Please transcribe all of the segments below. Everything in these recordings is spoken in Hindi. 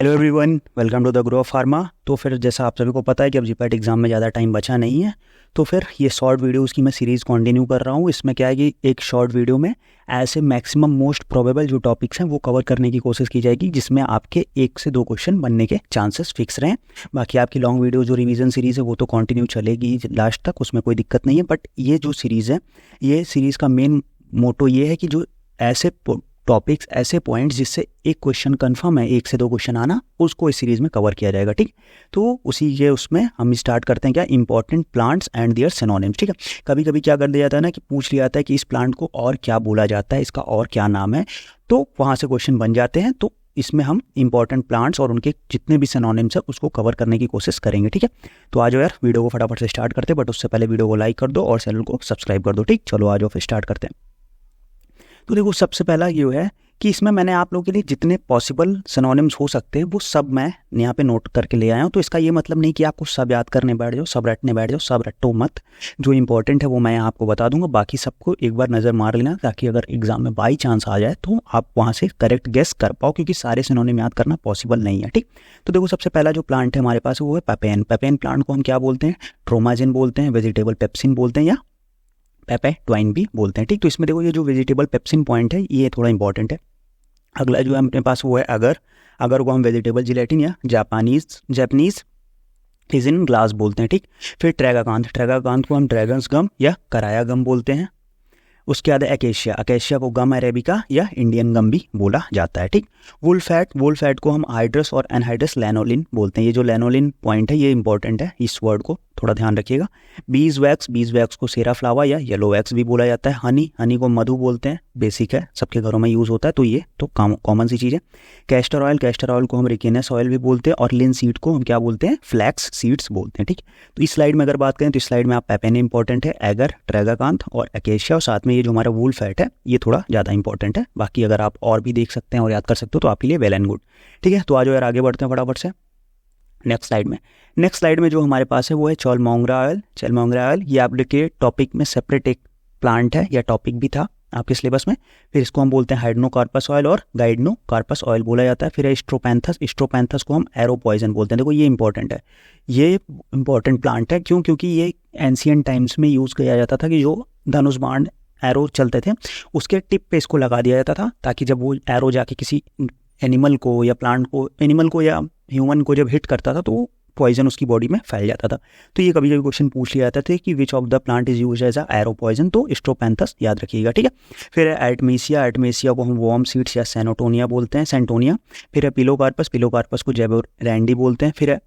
Hello everyone, welcome to the grow of pharma. तो फिर जैसा आप सभी को पता है कि अब जीपैट एग्ज़ाम में ज़्यादा टाइम बचा नहीं है, तो फिर ये शॉर्ट वीडियोस की मैं सीरीज़ कंटिन्यू कर रहा हूँ। इसमें क्या है कि एक शॉर्ट वीडियो में ऐसे मैक्सिमम मोस्ट प्रोबेबल जो टॉपिक्स हैं वो कवर करने की कोशिश की जाएगी, जिसमें आपके 1 से 2 क्वेश्चन बनने के चांसेस फिक्स रहें। बाकी आपकी लॉन्ग वीडियो जो रिवीजन सीरीज़ है वो तो कंटिन्यू चलेगी लास्ट तक, उसमें कोई दिक्कत नहीं है। बट ये जो सीरीज़ है, ये सीरीज़ का मेन मोटो ये है कि जो ऐसे टॉपिक्स, ऐसे पॉइंट्स जिससे एक क्वेश्चन कंफर्म है, 1 से 2 क्वेश्चन आना, उसको इस सीरीज़ में कवर किया जाएगा। ठीक, तो उसी के उसमें हम स्टार्ट करते हैं क्या, important plants and their synonyms. ठीक है, कभी कभी क्या कर दिया जाता है ना कि पूछ लिया जाता है कि इस प्लांट को और क्या बोला जाता है, इसका और क्या नाम है, तो वहाँ से क्वेश्चन बन जाते हैं। तो इसमें हम इंपॉर्टेंट प्लांट्स और उनके जितने भी सिनोनिम्स है उसको कवर करने की कोशिश करेंगे। ठीक है, तो आ जाओ यार, वीडियो को फटाफट से स्टार्ट करते हैं, बट उससे पहले वीडियो को लाइक कर दो और चैनल को सब्सक्राइब कर दो। ठीक, चलो आ जाओ फिर स्टार्ट करते हैं। तो देखो, सबसे पहला ये है कि इसमें मैंने आप लोगों के लिए जितने पॉसिबल सिनोनिम्स हो सकते हैं वो सब मैं यहाँ पे नोट करके ले आया हूँ। तो इसका ये मतलब नहीं कि आपको सब याद करने बैठ जाओ, सब रटने बैठ जाओ, सब रटो मत। जो इंपॉर्टेंट है वो मैं आपको बता दूंगा, बाकी सबको एक बार नज़र मार लेना, ताकि अगर एग्जाम में बाई चांस आ जाए तो आप वहाँ से करेक्ट गेस कर पाओ, क्योंकि सारे सिनोनिम याद करना पॉसिबल नहीं है। ठीक, तो देखो, सबसे पहला जो प्लांट है हमारे पास वो है पेपेन। पेपेन प्लांट को हम क्या बोलते हैं, ट्रोमाजिन बोलते हैं, वेजिटेबल पेप्सिन बोलते हैं, या पेपेटवाइन भी बोलते हैं। ठीक, तो इसमें देखो, ये जो वेजिटेबल पेप्सिन पॉइंट है ये थोड़ा इंपॉर्टेंट है। अगला जो है अपने पास वो है अगर। अगर को हम वेजिटेबल जिलेटिन या जापानीज इजिन ग्लास बोलते हैं। ठीक, फिर ट्रैगाकांथ। ट्रैगाकांथ को हम ड्रैगन्स गम या कराया गम बोलते हैं। उसके बाद एकेशिया। अकेशिया को गम अरेबिका या इंडियन गम भी बोला जाता है। ठीक, वुल फैट को हम हाइड्रस और एनहाइड्रस लैनोलिन बोलते हैं। ये जो लैनोलिन पॉइंट है ये इंपॉर्टेंट है, इस वर्ड को थोड़ा ध्यान रखिएगा। बीज वैक्स को सेरा फ्लावा या येलो वैक्स भी बोला जाता है। हनी को मधु बोलते हैं, बेसिक है, सबके घरों में यूज़ होता है, तो ये तो कॉमन सी चीज़ है। कैस्टर ऑयल को हम रिकेनस ऑयल भी बोलते हैं, और लिन सीड को हम क्या बोलते हैं, फ्लैक्स सीड्स बोलते हैं। ठीक, तो इस स्लाइड में अगर बात करें तो इस स्लाइड में आप पेपेन इंपॉर्टेंट है, एगर, ट्रैगाकांथ और एकेशिया, और साथ में ये जो हमारा वूल फैट है ये थोड़ा ज़्यादा इंपॉर्टेंट है। बाकी अगर आप और भी देख सकते हैं और याद कर सकते हो तो आपके लिए वेल एंड गुड। ठीक है, तो आज यार आगे बढ़ते हैं फटाफट से नेक्स्ट स्लाइड में जो हमारे पास है वो है चॉलमोंगरा ऑयल। ये आपके टॉपिक में सेपरेट एक प्लांट है या टॉपिक भी था आपके सिलेबस में। फिर इसको हम बोलते हैं हाइड्रोकार्पस ऑयल और गाइडनोकार्पस ऑयल बोला जाता है। फिर है स्ट्रोपैंथस को हम एरो पॉइजन बोलते हैं। देखो, ये इंपॉर्टेंट है, ये इंपॉर्टेंट प्लांट है। क्यों? क्योंकि ये एंशियंट टाइम्स में यूज़ किया जाता था कि जो धनुष बाण एरो चलते थे उसके टिप पे इसको लगा दिया जाता था, ताकि जब वो एरो जाके किसी एनिमल को या प्लांट को, एनिमल को या ह्यूमन को जब हिट करता था तो पॉइजन उसकी बॉडी में फैल जाता था। तो ये कभी कभी क्वेश्चन पूछ लिया जाता था कि which of the plant is use as a arrow poison, तो स्ट्रोपैंथस याद रखिएगा। ठीक है, फिर एटमेसिया को हम वॉर्म सीड्स या सेंटोनिया बोलते हैं। फिर है पिलोकार्पस को जेबोरैंडी बोलते हैं। फिर है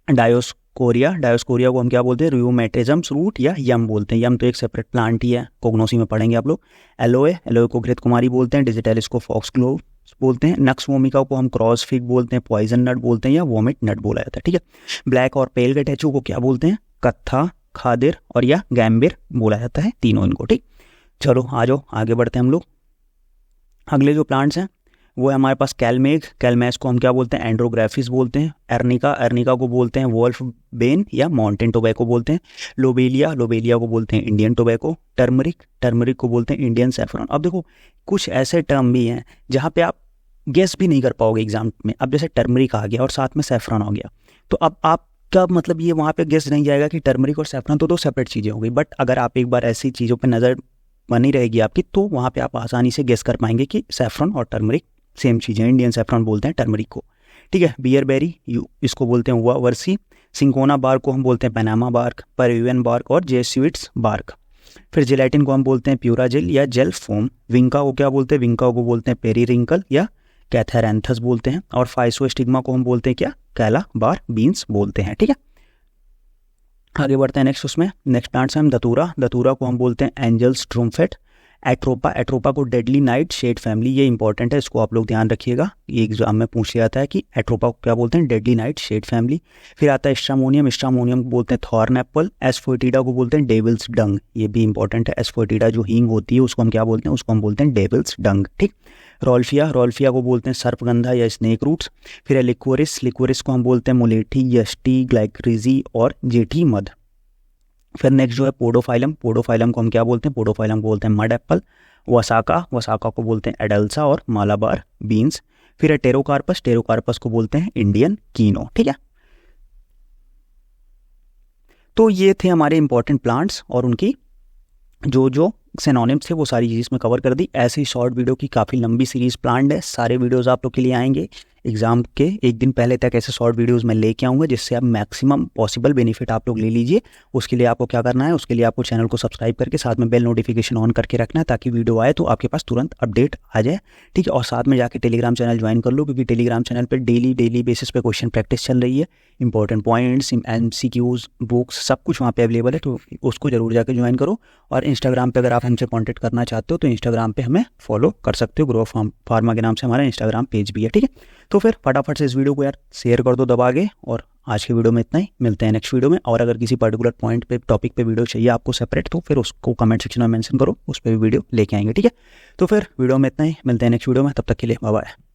डायोस्कोरिया को हम क्या बोलते हैं, रूमेटिज्म रूट या यम बोलते हैं। यम तो एक सेपरेट प्लांट ही है, कोग्नोसी में पढ़ेंगे आप लोग। एलोए को घृत कुमारी बोलते हैं। डिजिटलिस को फॉक्स ग्लोव बोलते हैं। नक्स वोमिका को हम क्रॉस फिग बोलते हैं, पॉइजन नट बोलते हैं, या वोमिट नट बोला जाता है। ठीक है, ब्लैक और पेल गटेचू को क्या बोलते हैं, कत्था, खादिर और या गैम्बिर बोला जाता है, तीनों इनको। ठीक, चलो आ जाओ आगे बढ़ते हैं हम लोग। अगले जो प्लांट्स हैं वो है हमारे पास कैलमेस को हम क्या बोलते हैं, एंड्रोग्राफिस बोलते हैं। अर्निका को बोलते हैं वोल्फ बेन या माउंटेन टोबैको बोलते हैं। लोबेलिया को बोलते हैं इंडियन टोबैको। टर्मरिक को बोलते हैं इंडियन सैफरन। अब देखो, कुछ ऐसे टर्म भी हैं जहाँ पे आप गेस भी नहीं कर पाओगे एग्जाम में। अब जैसे टर्मरिक आ गया और साथ में सैफरन आ गया, तो अब आपका मतलब ये वहाँ पे गेस नहीं जाएगा कि टर्मरिक और सैफरन तो दो सेपरेट चीज़ें हो गई। बट अगर आप एक बार ऐसी चीज़ों पर नज़र बनी रहेगी आपकी, तो वहाँ पे आप आसानी से गेस कर पाएंगे कि सैफरन और टर्मरिक सेम चीज़ है। इंडियन सैफरन बोलते हैं टर्मरिक को। ठीक है, बियरबेरी इसको बोलते हैं वर्सी। सिंकोना बार्क को हम बोलते हैं पनामा बार्क, पेरुवियन बार्क और जेसुइट्स बार्क। फिर जिलेटिन को हम बोलते हैं प्यूरा जेल या जेल फोम। विंका को क्या बोलते हैं, विंका को बोलते हैं पेरीरिंकल या कैथेरेंथस बोलते हैं। और फाइसोस्टिग्मा को हम बोलते हैं क्या, कैला बार बीन्स बोलते हैं। ठीक है, आगे बढ़ते हैं नेक्स्ट प्लांट्स हम दतूरा को हम बोलते हैं एंजल्स ट्रूम्फेट। एट्रोपा को डेडली नाइट शेड फैमिली, ये इंपॉर्टेंट है, इसको आप लोग ध्यान रखिएगा, ये एग्जाम में पूछ लिया जाता है कि एट्रोपा को क्या बोलते हैं, डेडली नाइट शेड फैमिली। फिर आता है स्ट्रामोनियम को बोलते हैं थॉर्न एप्पल। एस्फोटिडा को बोलते हैं डेविल्स डंग, ये भी इंपॉर्टेंट है। एस्फोटिडा जो हींग होती है उसको हम क्या बोलते हैं, उसको हम बोलते हैं डेविल्स डंग। ठीक, रोल्फिया को बोलते हैं सर्पगंधा या स्नेक रूट्स। फिर है लिक्वोरिस को हम बोलते हैं मोलेठी, यष्टी, ग्लाइक्रिजी और जेठी मध। फिर नेक्स्ट जो है पोडोफाइलम को हम क्या बोलते हैं, पोडोफाइलम को बोलते हैं मड एप्पल। वसाका को बोलते हैं एडल्सा और मालाबार बीन्स। फिर है टेरोकार्पस, टेरोकार्पस को बोलते हैं इंडियन कीनो, ठीक है। तो ये थे हमारे इंपॉर्टेंट प्लांट्स और उनकी जो सिनोनिम्स थे वो सारी चीज़ में कवर कर दी। ऐसी शॉर्ट वीडियो की काफ़ी लंबी सीरीज़ प्लान्ड है, सारे वीडियोस आप लोग के लिए आएंगे। एग्जाम के एक दिन पहले तक ऐसे शॉर्ट वीडियोस मैं लेके आऊँगा जिससे आप मैक्सिमम पॉसिबल बेनिफिट आप लोग ले लीजिए। उसके लिए आपको क्या करना है, उसके लिए आपको चैनल को सब्सक्राइब करके साथ में बेल नोटिफिकेशन ऑन करके रखना है ताकि वीडियो आए तो आपके पास तुरंत अपडेट आ जाए, ठीक है। और साथ में जाके टेलीग्राम चैनल ज्वाइन कर लो क्योंकि टेलीग्राम चैनल पर डेली बेसिस पे क्वेश्चन प्रैक्टिस चल रही है। इंपॉर्टेंट पॉइंट्स, MCQs, बुक्स सब कुछ वहाँ पे अवेलेबल है, तो उसको जरूर जाकर ज्वाइन करो। और इंस्टाग्राम पे अगर आप हमसे कांटेक्ट करना चाहते हो तो इंस्टाग्राम पे हमें फॉलो कर सकते हो, ग्रो फार्मा के नाम से हमारा इंस्टाग्राम पेज भी है, ठीक है। तो फिर फटाफट से इस वीडियो को यार शेयर कर दो दबा के, और आज के वीडियो में इतना ही, मिलते हैं नेक्स्ट वीडियो में। और अगर किसी पर्टिकुलर पॉइंट पे, टॉपिक पे वीडियो चाहिए आपको सेपरेट तो फिर उसको कमेंट सेक्शन में मेंशन करो, उस पर भी वीडियो लेके आएंगे, ठीक है। तो फिर वीडियो में इतना ही, मिलते हैं नेक्स्ट वीडियो में, तब तक के लिए बाय बाय।